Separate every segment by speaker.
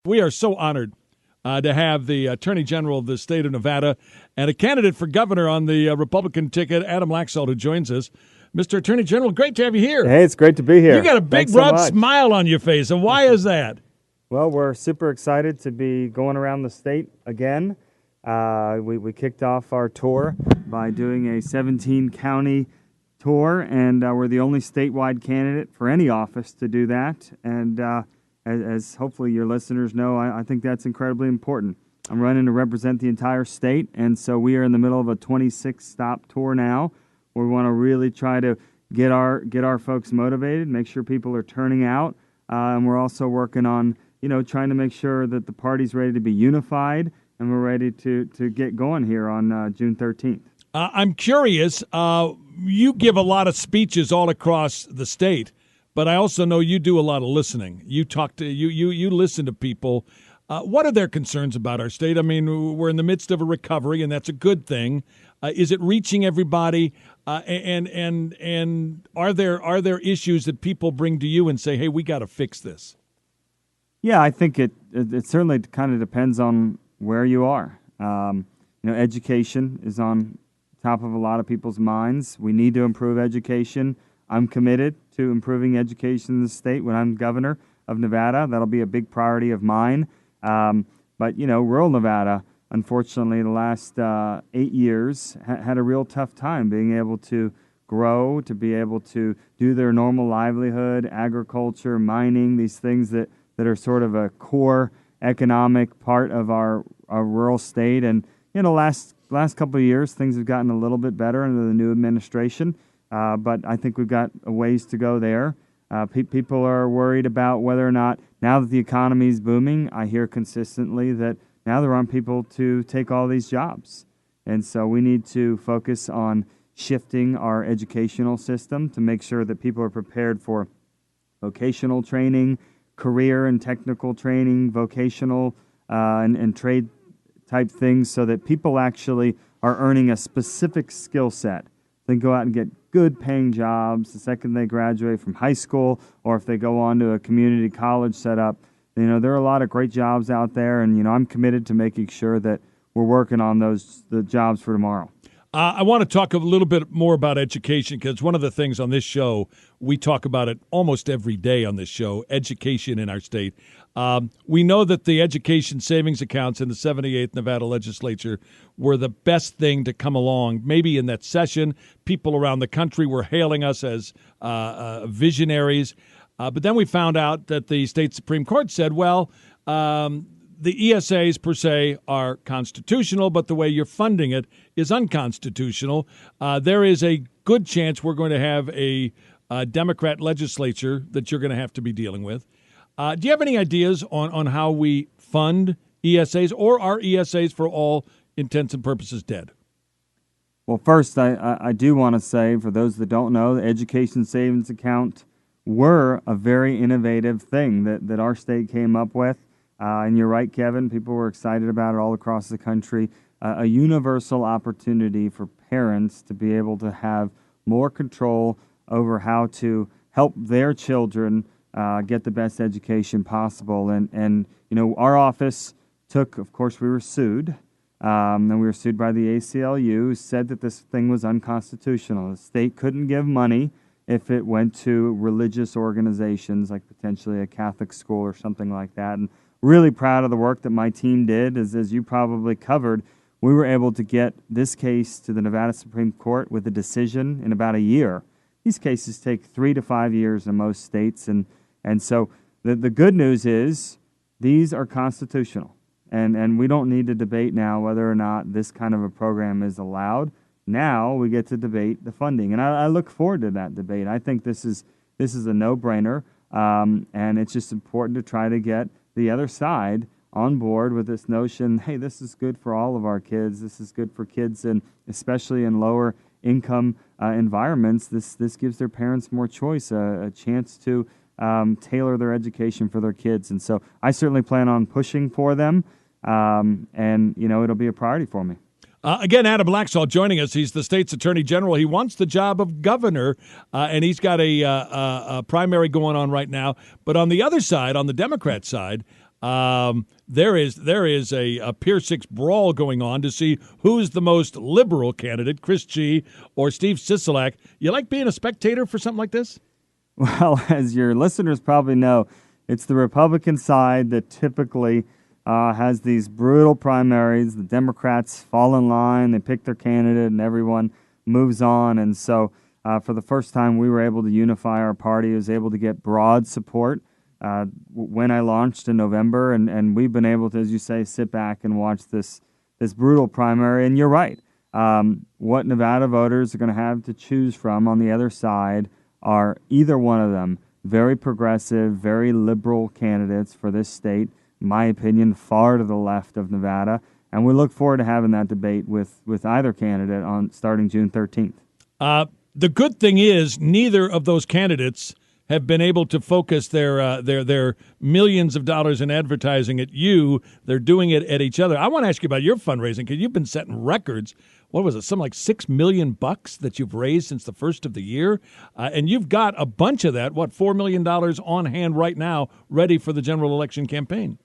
Speaker 1: We are so honored to have the Attorney General of the state of Nevada and a candidate for governor on the Republican ticket, Adam Laxalt, who joins us. Mr. Attorney General, great to have you here.
Speaker 2: Hey, it's great to be here.
Speaker 1: You got a big, broad smile on your face, and why is that?
Speaker 2: Well, we're super excited to be going around the state again. We kicked off our tour by doing a 17-county tour, and we're the only statewide candidate for any office to do that. And as hopefully your listeners know, I think that's incredibly important. I'm running to represent the entire state, and so we are in the middle of a 26-stop tour now. We want to really try to get our folks motivated, make sure people are turning out, and we're also working on trying to make sure that the party's ready to be unified, and we're ready to get going here on June 13th.
Speaker 1: I'm curious. You give a lot of speeches all across the state, but I also know you do a lot of listening. You talk to you listen to people. What are their concerns about our state? I mean, we're in the midst of a recovery, and that's a good thing. Is it reaching everybody? And are there issues that people bring to you and say, "Hey, we got to fix this"?
Speaker 2: Yeah, I think it certainly kind of depends on where you are. Education is on top of a lot of people's minds. We need to improve education. I'm committed to improving education in the state when I'm governor of Nevada. That'll be a big priority of mine. But rural Nevada, unfortunately, the last 8 years had a real tough time being able to grow, to be able to do their normal livelihood, agriculture, mining, these things that are sort of a core economic part of our rural state. And last couple of years, things have gotten a little bit better under the new administration. But I think we've got a ways to go there. People are worried about whether or not, now that the economy is booming, I hear consistently that now there aren't people to take all these jobs. And so we need to focus on shifting our educational system to make sure that people are prepared for vocational training, career and technical training, vocational and trade type things, so that people actually are earning a specific skill set. They go out and get good paying jobs the second they graduate from high school, or if they go on to a community college setup. There are a lot of great jobs out there, and I'm committed to making sure that we're working on the jobs for tomorrow.
Speaker 1: I want to talk a little bit more about education, because one of the things on this show, we talk about it almost every day on this show, education in our state. We know that the education savings accounts in the 78th Nevada legislature were the best thing to come along. Maybe in that session, people around the country were hailing us as visionaries. But then we found out that the state Supreme Court said, well, the ESAs per se are constitutional, but the way you're funding it is unconstitutional. There is a good chance we're going to have a Democrat legislature that you're going to have to be dealing with. Do you have any ideas on how we fund ESAs, or are ESAs for all intents and purposes dead?
Speaker 2: Well, first, I do want to say, for those that don't know, the Education Savings Account were a very innovative thing that our state came up with. And you're right, Kevin, people were excited about it all across the country. A universal opportunity for parents to be able to have more control over how to help their children get the best education possible. And our office of course, we were sued. And we were sued by the ACLU, who said that this thing was unconstitutional. The state couldn't give money if it went to religious organizations, like potentially a Catholic school or something like that. And really proud of the work that my team did. As you probably covered, we were able to get this case to the Nevada Supreme Court with a decision in about a year. These cases take 3 to 5 years in most states. And so the good news is these are constitutional. And we don't need to debate now whether or not this kind of a program is allowed. Now we get to debate the funding. And I look forward to that debate. I think this is a no-brainer. And it's just important to try to get the other side on board with this notion, hey, this is good for all of our kids. This is good for kids, and especially in lower income environments. This gives their parents more choice, a chance to tailor their education for their kids. And so I certainly plan on pushing for them, and it'll be a priority for me.
Speaker 1: Again, Adam Laxalt joining us. He's the state's attorney general. He wants the job of governor, and he's got a primary going on right now. But on the other side, on the Democrat side, There is a Pier 6 brawl going on to see who's the most liberal candidate, Chris G. or Steve Sisolak. You like being a spectator for something like this?
Speaker 2: Well, as your listeners probably know, it's the Republican side that typically has these brutal primaries. The Democrats fall in line, they pick their candidate, and everyone moves on. And so for the first time, we were able to unify our party. It was able to get broad support when I launched in November. And we've been able to, as you say, sit back and watch this brutal primary. And you're right. What Nevada voters are going to have to choose from on the other side are either one of them very progressive, very liberal candidates for this state, in my opinion, far to the left of Nevada. And we look forward to having that debate with either candidate on starting June 13th.
Speaker 1: The good thing is neither of those candidates have been able to focus their millions of dollars in advertising at you. They're doing it at each other. I want to ask you about your fundraising because you've been setting records. What was it? Something like $6 million that you've raised since the first of the year, and you've got a bunch of that. What, $4 million on hand right now, ready for the general election campaign?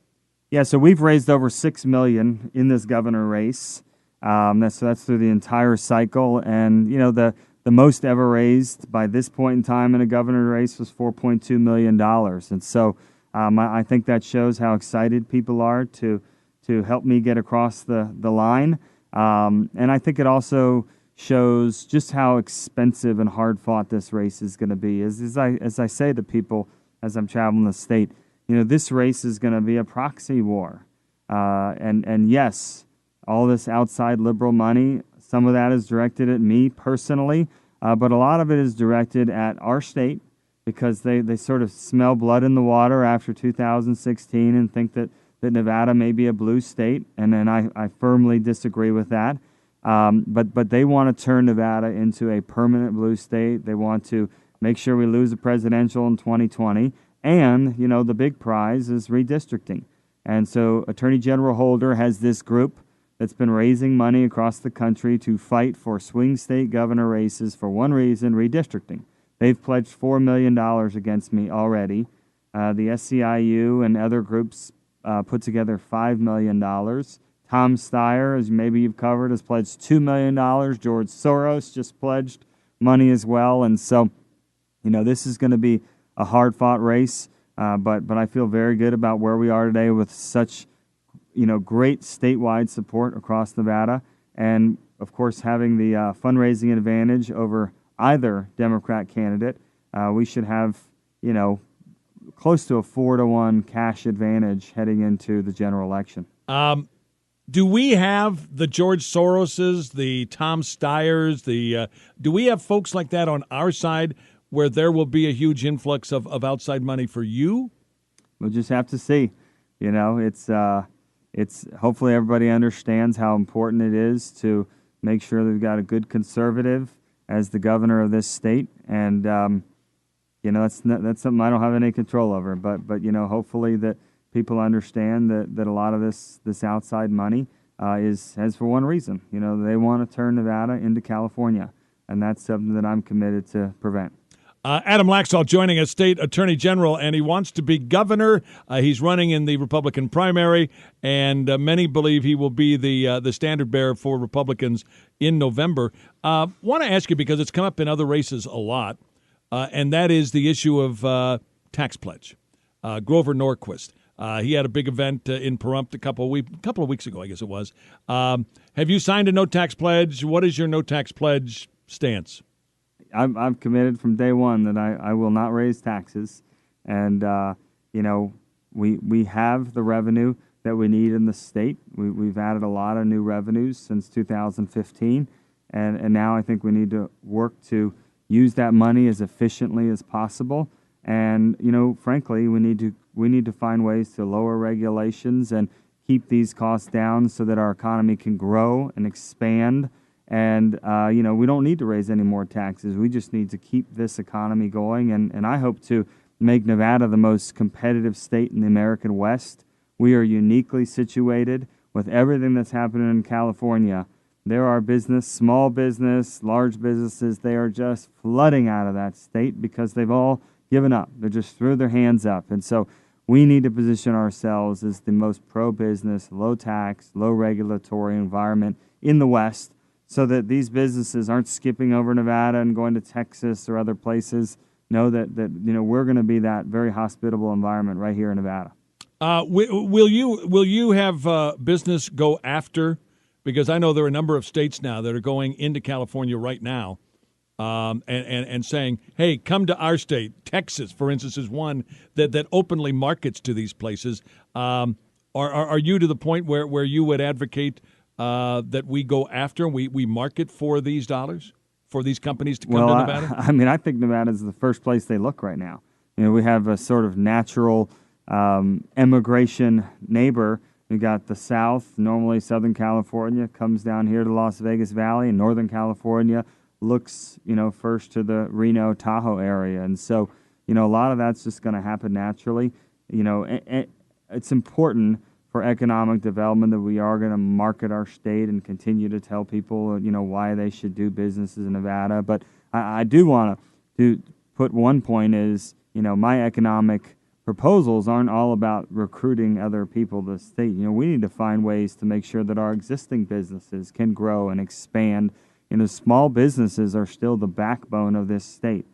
Speaker 2: Yeah, so we've raised over $6 million in this governor race. That's through the entire cycle, and you know the most ever raised by this point in time in a governor race was $4.2 million. And so I think that shows how excited people are to help me get across the line. And I think it also shows just how expensive and hard fought this race is going to be. As I say to people as I'm traveling the state, you know, this race is going to be a proxy war. And yes, all this outside liberal money, some of that is directed at me personally, but a lot of it is directed at our state because they sort of smell blood in the water after 2016 and think that Nevada may be a blue state, and then I firmly disagree with that. But they want to turn Nevada into a permanent blue state. They want to make sure we lose the presidential in 2020, and you know the big prize is redistricting. And so Attorney General Holder has this group that's been raising money across the country to fight for swing state governor races for one reason: redistricting. They've pledged $4 million against me already. The SEIU and other groups put together $5 million. Tom Steyer, as maybe you've covered, has pledged $2 million. George Soros just pledged money as well. And so, you know, this is going to be a hard-fought race, but I feel very good about where we are today with such, you know, great statewide support across Nevada. And, of course, having the fundraising advantage over either Democrat candidate, we should have, you know, close to a 4-to-1 cash advantage heading into the general election.
Speaker 1: Do we have the George Soroses, the Tom Steyers, do we have folks like that on our side where there will be a huge influx of outside money for you?
Speaker 2: We'll just have to see. You know, it's hopefully everybody understands how important it is to make sure that we've got a good conservative as the governor of this state, and you know, that's something I don't have any control over. But you know, hopefully that people understand that a lot of this outside money has for one reason. You know, they want to turn Nevada into California, and that's something that I'm committed to prevent.
Speaker 1: Adam Laxalt joining us, State Attorney General, and he wants to be governor. He's running in the Republican primary, and many believe he will be the standard bearer for Republicans in November. Want to ask you, because it's come up in other races a lot, and that is the issue of tax pledge. Grover Norquist. He had a big event in Pahrump a couple of weeks ago, I guess it was. Have you signed a no tax pledge? What is your no tax pledge stance?
Speaker 2: I've committed from day one that I will not raise taxes, and you know, we have the revenue that we need in the state. We've added a lot of new revenues since 2015, and now I think we need to work to use that money as efficiently as possible. And you know, frankly, we need to find ways to lower regulations and keep these costs down so that our economy can grow and expand. And, you know, we don't need to raise any more taxes. We just need to keep this economy going. And I hope to make Nevada the most competitive state in the American West. We are uniquely situated with everything that's happening in California. There are small business, large businesses, they are just flooding out of that state because they've all given up. They just threw their hands up. And so we need to position ourselves as the most pro-business, low-tax, low-regulatory environment in the West, so that these businesses aren't skipping over Nevada and going to Texas or other places. Know that we're going to be that very hospitable environment right here in Nevada.
Speaker 1: Will you have business go after? Because I know there are a number of states now that are going into California right now, and saying, "Hey, come to our state." Texas, for instance, is one that openly markets to these places. Are you to the point where you would advocate that we go after and we market for these dollars, for these companies to come to Nevada?
Speaker 2: I think Nevada is the first place they look right now. We have a sort of natural immigration neighbor. We got the South, normally Southern California, comes down here to Las Vegas Valley, and Northern California looks, first to the Reno, Tahoe area. And so, a lot of that's just going to happen naturally. It's important for economic development that we are going to market our state and continue to tell people, why they should do businesses in Nevada. But I do want to put one point is, my economic proposals aren't all about recruiting other people to the state. We need to find ways to make sure that our existing businesses can grow and expand. Small businesses are still the backbone of this state.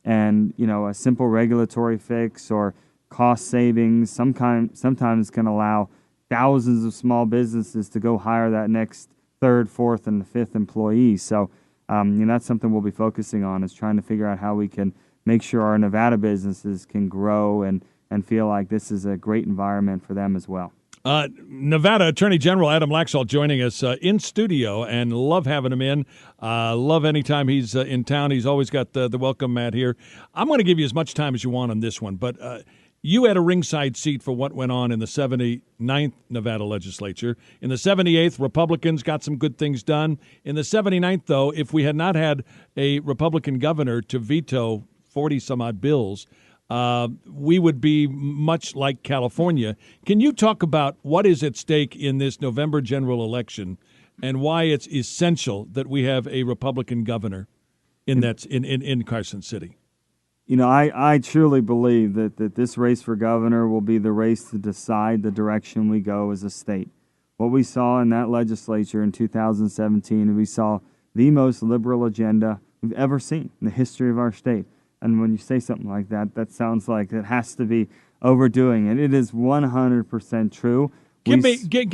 Speaker 2: And, a simple regulatory fix or cost savings sometimes can allow thousands of small businesses to go hire that next third, fourth, and fifth employee. So, that's something we'll be focusing on, is trying to figure out how we can make sure our Nevada businesses can grow and feel like this is a great environment for them as well.
Speaker 1: Nevada Attorney General Adam Laxalt joining us in studio, and love having him in. Love anytime he's in town. He's always got the welcome mat here. I'm going to give you as much time as you want on this one, but you had a ringside seat for what went on in the 79th Nevada legislature. In the 78th, Republicans got some good things done. In the 79th, though, if we had not had a Republican governor to veto 40-some-odd bills, we would be much like California. Can you talk about what is at stake in this November general election and why it's essential that we have a Republican governor in Carson City?
Speaker 2: I truly believe that this race for governor will be the race to decide the direction we go as a state. What we saw in that legislature in 2017, we saw the most liberal agenda we've ever seen in the history of our state. And when you say something like that, that sounds like it has to be overdoing it. It is 100% true.
Speaker 1: Give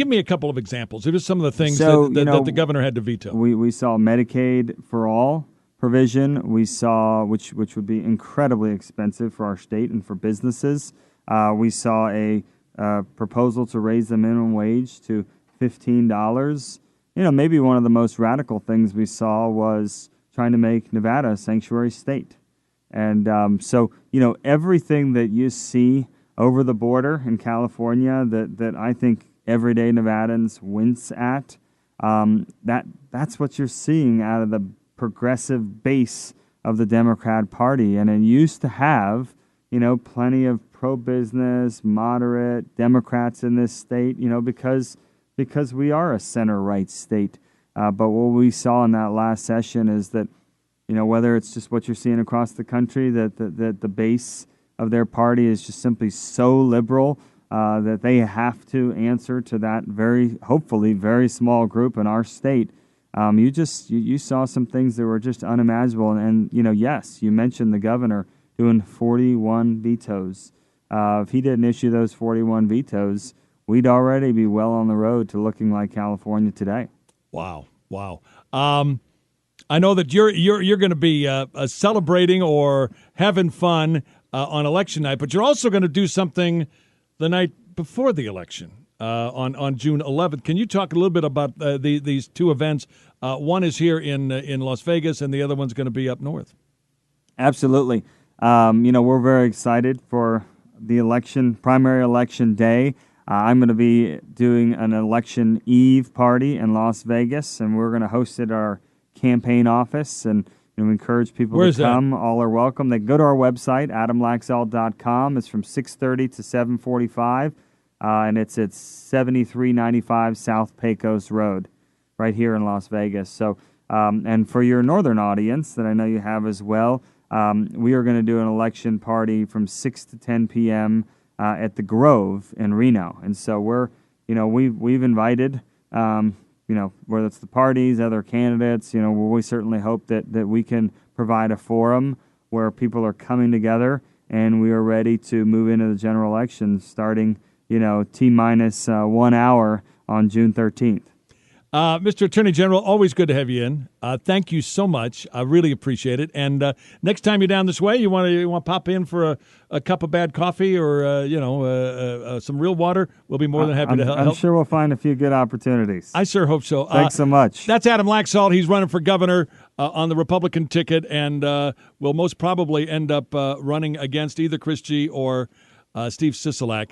Speaker 1: me a couple of examples. It is some of the things that the governor had to veto.
Speaker 2: We saw Medicaid for all provision. We saw, which would be incredibly expensive for our state and for businesses. We saw a proposal to raise the minimum wage to $15. Maybe one of the most radical things we saw was trying to make Nevada a sanctuary state. And so, everything that you see over the border in California that I think everyday Nevadans wince at, that's what you're seeing out of the progressive base of the Democrat Party. And it used to have, plenty of pro-business, moderate Democrats in this state, because we are a center-right state. But what we saw in that last session is that, whether it's just what you're seeing across the country, that the base of their party is just simply so liberal that they have to answer to that hopefully very small group in our state. You saw some things that were just unimaginable. And yes, you mentioned the governor doing 41 vetoes. If he didn't issue those 41 vetoes, we'd already be well on the road to looking like California today.
Speaker 1: Wow. I know that you're going to be celebrating or having fun on election night, but you're also going to do something the night before the election on June 11th. Can you talk a little bit about these two events? One is here in Las Vegas, and the other one's going to be up north.
Speaker 2: Absolutely. We're very excited for the primary election day. I'm going to be doing an election eve party in Las Vegas, and we're going to host it at our campaign office, and we encourage people to come. That? All are welcome. They can go to our website, adamlaxalt.com. It's from 6:30 to 7:45, and it's at 7395 South Pecos Road, right here in Las Vegas. So, and for your northern audience that I know you have as well, we are going to do an election party from 6 to 10 p.m. at the Grove in Reno. And so we've invited, whether it's the parties, other candidates, we certainly hope that we can provide a forum where people are coming together, and we are ready to move into the general election starting, T-minus 1 hour on June 13th.
Speaker 1: Mr. Attorney General, always good to have you in. Thank you so much. I really appreciate it. And next time you're down this way, you want to pop in for a cup of bad coffee or some real water, we'll be more than happy to help.
Speaker 2: I'm sure we'll find a few good opportunities.
Speaker 1: I sure hope so.
Speaker 2: Thanks so much.
Speaker 1: That's Adam Laxalt. He's running for governor on the Republican ticket, and will most probably end up running against either Chris G. or Steve Sisolak.